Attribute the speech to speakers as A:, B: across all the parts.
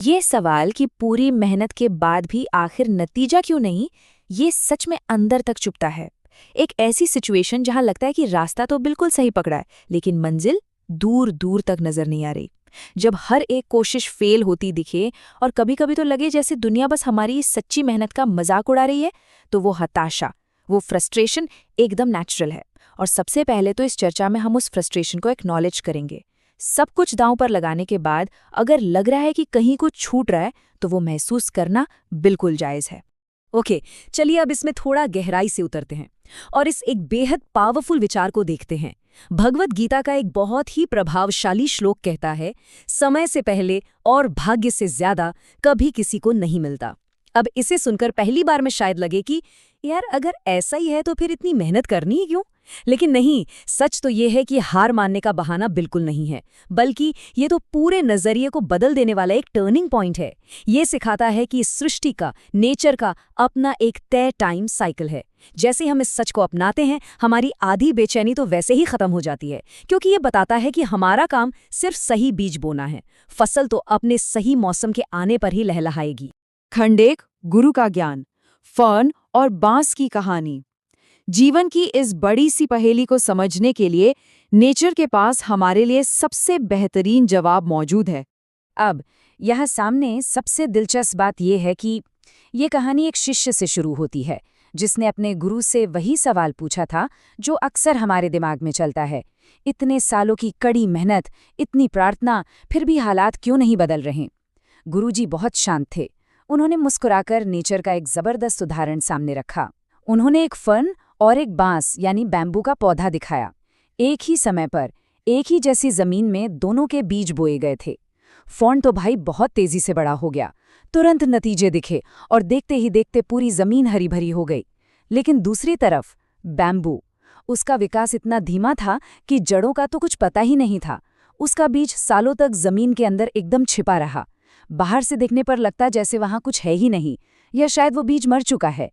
A: ये सवाल कि पूरी मेहनत के बाद भी आखिर नतीजा क्यों नहीं, ये सच में अंदर तक चुभता है। एक ऐसी सिचुएशन जहां लगता है कि रास्ता तो बिल्कुल सही पकड़ा है, लेकिन मंजिल दूर दूर तक नजर नहीं आ रही। जब हर एक कोशिश फेल होती दिखे और कभी कभी तो लगे जैसे दुनिया बस हमारी इस सच्ची मेहनत का मजाक उड़ा रही है, तो वो हताशा, वो फ्रस्ट्रेशन एकदम नेचुरल है। और सबसे पहले तो इस चर्चा में हम उस फ्रस्ट्रेशन को एक्नॉलेज करेंगे। सब कुछ दांव पर लगाने के बाद अगर लग रहा है कि कहीं कुछ छूट रहा है, तो वो महसूस करना बिल्कुल जायज़ है।
B: ओके, चलिए अब इसमें थोड़ा गहराई से उतरते हैं और इस एक बेहद पावरफुल विचार को देखते हैं। भगवत गीता का एक बहुत ही प्रभावशाली श्लोक कहता है, समय से पहले और भाग्य से ज्यादा कभी किसी को नहीं मिलता। अब इसे सुनकर पहली बार में शायद लगे कि यार अगर ऐसा ही है तो फिर इतनी मेहनत करनी ही क्यों। लेकिन नहीं, सच तो ये है कि हार मानने का बहाना बिल्कुल नहीं है, बल्कि ये तो पूरे नजरिए को बदल देने वाला एक टर्निंग पॉइंट है। ये सिखाता है कि सृष्टि का, नेचर का अपना एक तय टाइम साइकिल है। जैसे हम इस सच को अपनाते हैं, हमारी आधी बेचैनी तो वैसे ही खत्म हो जाती है, क्योंकि ये बताता है कि हमारा काम सिर्फ सही बीज बोना है। फसल तो अपने सही मौसम के आने पर ही लहलहाएगी।
C: खंड एक, गुरु का ज्ञान, फर्न और बांस की कहानी। जीवन की इस बड़ी सी पहेली को समझने के लिए नेचर के पास हमारे लिए सबसे बेहतरीन जवाब मौजूद है।
A: अब यह सामने सबसे दिलचस्प बात यह है कि ये कहानी एक शिष्य से शुरू होती है, जिसने अपने गुरु से वही सवाल पूछा था जो अक्सर हमारे दिमाग में चलता है। इतने सालों की कड़ी मेहनत, इतनी प्रार्थना, फिर भी हालात क्यों नहीं बदल रहे? गुरुजी बहुत शांत थे। उन्होंने मुस्कुराकर नेचर का एक जबरदस्त उदाहरण सामने रखा। उन्होंने एक फर्न और एक बांस यानी बैम्बू का पौधा दिखाया। एक ही समय पर, एक ही जैसी जमीन में दोनों के बीज बोए गए थे। फर्न तो भाई बहुत तेजी से बड़ा हो गया, तुरंत नतीजे दिखे और देखते ही देखते पूरी जमीन हरी भरी हो गई। लेकिन दूसरी तरफ बैम्बू, उसका विकास इतना धीमा था कि जड़ों का तो कुछ पता ही नहीं था। उसका बीज सालों तक जमीन के अंदर एकदम छिपा रहा। बाहर से देखने पर लगता जैसे वहां कुछ है ही नहीं, या शायद वो बीज मर चुका है।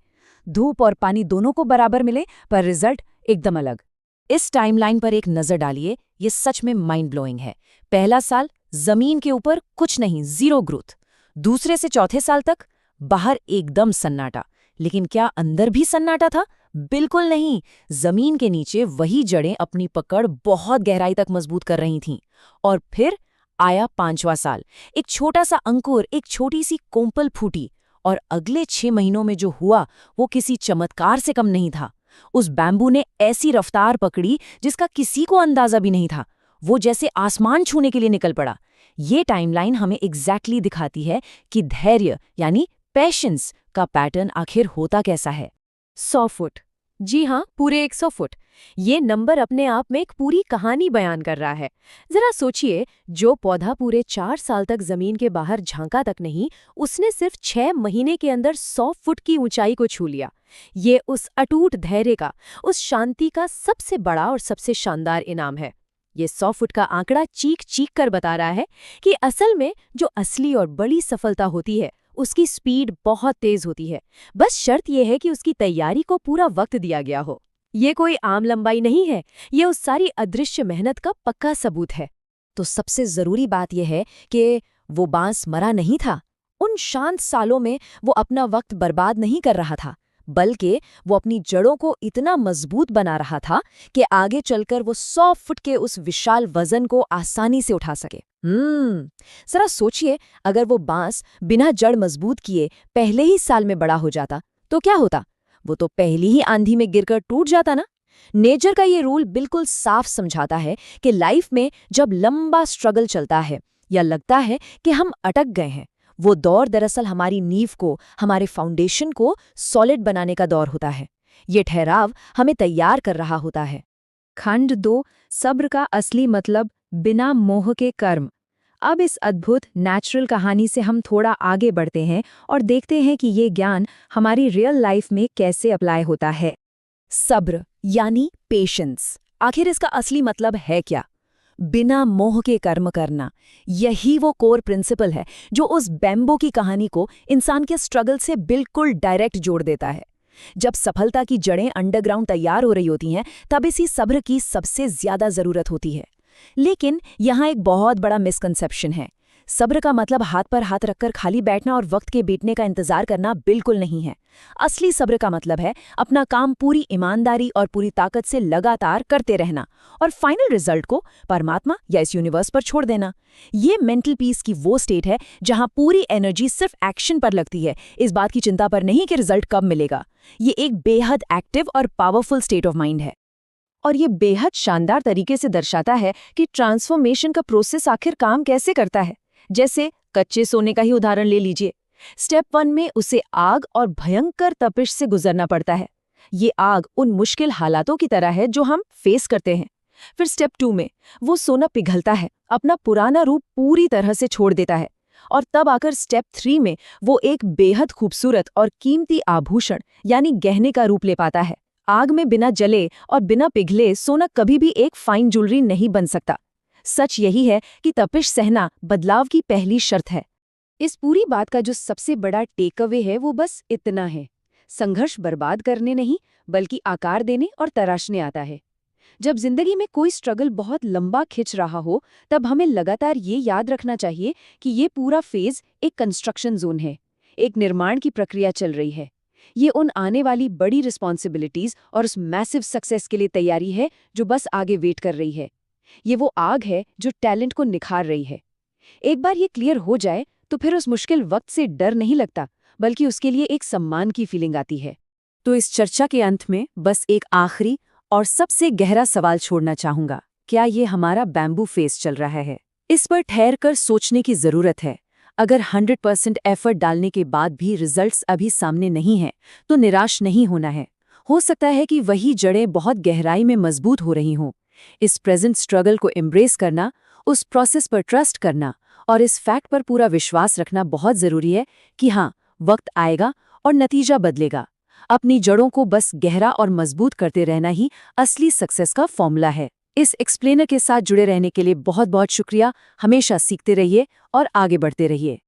A: धूप और पानी दोनों को बराबर मिले, पर रिजल्ट एकदम अलग।
B: इस टाइमलाइन पर एक नजर डालिए, ये सच में माइंड ब्लोइंग है। पहला साल जमीन के ऊपर कुछ नहीं, जीरो ग्रोथ। दूसरे से चौथे साल तक बाहर एकदम सन्नाटा। लेकिन क्या अंदर भी सन्नाटा था? बिल्कुल नहीं। जमीन के नीचे वही जड़ें अपनी पकड़ बहुत गहराई तक मजबूत कर रही थीं। और फिर आया पांचवा साल। एक छोटा सा अंकुर, एक छोटी सी कोंपल फूटी, और अगले 6 महीनों में जो हुआ वो किसी चमत्कार से कम नहीं था। उस बैम्बू ने ऐसी रफ्तार पकड़ी जिसका किसी को अंदाजा भी नहीं था। वो जैसे आसमान छूने के लिए निकल पड़ा। ये टाइमलाइन हमें एग्जैक्टली दिखाती है कि धैर्य यानी पेशेंस का पैटर्न आखिर होता कैसा है।
D: 100 फुट, जी हाँ, पूरे 100 फुट। ये नंबर अपने आप में एक पूरी कहानी बयान कर रहा है। जरा सोचिए, जो पौधा पूरे 4 साल तक जमीन के बाहर झांका तक नहीं, उसने सिर्फ 6 महीने के अंदर 100 फुट की ऊंचाई को छू लिया। ये उस अटूट धैर्य का, उस शांति का सबसे बड़ा और सबसे शानदार इनाम है। ये 100 फुट का आंकड़ा चीख चीख कर बता रहा है कि असल में जो असली और बड़ी सफलता होती है, उसकी स्पीड बहुत तेज होती है। बस शर्त यह है कि उसकी तैयारी को पूरा वक्त दिया गया हो। ये कोई आम लंबाई नहीं है, ये उस सारी अदृश्य मेहनत का पक्का सबूत है।
B: तो सबसे जरूरी बात यह है कि वो बांस मरा नहीं था। उन शांत सालों में वो अपना वक्त बर्बाद नहीं कर रहा था, बल्कि वो अपनी जड़ों को इतना मजबूत बना रहा था कि आगे चलकर वो 100 फुट के उस विशाल वजन को आसानी से उठा सके। जरा सोचिए, अगर वो बांस बिना जड़ मजबूत किए पहले ही साल में बड़ा हो जाता तो क्या होता? वो तो पहली ही आंधी में गिरकर टूट जाता ना। नेचर का ये रूल बिल्कुल साफ समझाता है कि लाइफ में जब लंबा स्ट्रगल चलता है या लगता है कि हम अटक गए हैं, वो दौर दरअसल हमारी नींव को, हमारे फाउंडेशन को सॉलिड बनाने का दौर होता है। ये ठहराव हमें तैयार कर रहा होता है।
C: खंड 2, सब्र का असली मतलब, बिना मोह के कर्म। अब इस अद्भुत नेचुरल कहानी से हम थोड़ा आगे बढ़ते हैं और देखते हैं कि ये ज्ञान हमारी रियल लाइफ में कैसे अप्लाई होता है।
B: सब्र यानी पेशेंस, आखिर इसका असली मतलब है क्या? बिना मोह के कर्म करना, यही वो कोर प्रिंसिपल है जो उस बैम्बो की कहानी को इंसान के स्ट्रगल से बिल्कुल डायरेक्ट जोड़ देता है। जब सफलता की जड़ें अंडरग्राउंड तैयार हो रही होती हैं, तब इसी सब्र की सबसे ज्यादा जरूरत होती है। लेकिन यहाँ एक बहुत बड़ा मिसकंसेप्शन है। सब्र का मतलब हाथ पर हाथ रखकर खाली बैठना और वक्त के बीतने का इंतजार करना बिल्कुल नहीं है। असली सब्र का मतलब है अपना काम पूरी ईमानदारी और पूरी ताकत से लगातार करते रहना और फाइनल रिजल्ट को परमात्मा या इस यूनिवर्स पर छोड़ देना। ये मेंटल पीस की वो स्टेट है जहां पूरी एनर्जी सिर्फ एक्शन पर लगती है, इस बात की चिंता पर नहीं कि रिजल्ट कब मिलेगा। ये एक बेहद एक्टिव और पावरफुल स्टेट ऑफ माइंड है। और ये बेहद शानदार तरीके से दर्शाता है कि ट्रांसफॉर्मेशन का प्रोसेस आखिर काम कैसे करता है। जैसे कच्चे सोने का ही उदाहरण ले लीजिए। स्टेप 1 में उसे आग और भयंकर तपिश से गुजरना पड़ता है। ये आग उन मुश्किल हालातों की तरह है जो हम फेस करते हैं। फिर स्टेप 2 में वो सोना पिघलता है, अपना पुराना रूप पूरी तरह से छोड़ देता है। और तब आकर स्टेप 3 में वो एक बेहद खूबसूरत और कीमती आभूषण यानी गहने का रूप ले पाता है। आग में बिना जले और बिना पिघले सोना कभी भी एक फाइन ज्वेलरी नहीं बन सकता। सच यही है कि तपिश सहना बदलाव की पहली शर्त है।
A: इस पूरी बात का जो सबसे बड़ा टेक अवे है वो बस इतना है, संघर्ष बर्बाद करने नहीं बल्कि आकार देने और तराशने आता है। जब जिंदगी में कोई स्ट्रगल बहुत लंबा खिंच रहा हो तब हमें लगातार ये याद रखना चाहिए कि ये पूरा फेज एक कंस्ट्रक्शन जोन है, एक निर्माण की प्रक्रिया चल रही है। ये उन आने वाली बड़ी रिस्पॉन्सिबिलिटीज और उस मैसिव सक्सेस के लिए तैयारी है जो बस आगे वेट कर रही है। ये वो आग है जो टैलेंट को निखार रही है। एक बार ये क्लियर हो जाए तो फिर उस मुश्किल वक्त से डर नहीं लगता बल्कि उसके लिए एक सम्मान की फीलिंग आती है।
B: तो इस चर्चा के अंत में बस एक आखिरी और सबसे गहरा सवाल छोड़ना चाहूंगा। क्या ये हमारा बैम्बू फेस चल रहा है? इस पर ठहर कर सोचने की जरूरत है। अगर 100% एफर्ट डालने के बाद भी रिजल्ट्स अभी सामने नहीं हैं, तो निराश नहीं होना है। हो सकता है कि वही जड़ें बहुत गहराई में मजबूत हो रही हों। इस प्रेजेंट स्ट्रगल को एम्ब्रेस करना, उस प्रोसेस पर ट्रस्ट करना और इस फैक्ट पर पूरा विश्वास रखना बहुत जरूरी है कि हाँ, वक्त आएगा और नतीजा बदलेगा। अपनी जड़ों को बस गहरा और मजबूत करते रहना ही असली सक्सेस का फॉर्मूला है। इस एक्सप्लेनर के साथ जुड़े रहने के लिए बहुत बहुत शुक्रिया। हमेशा सीखते रहिए और आगे बढ़ते रहिए।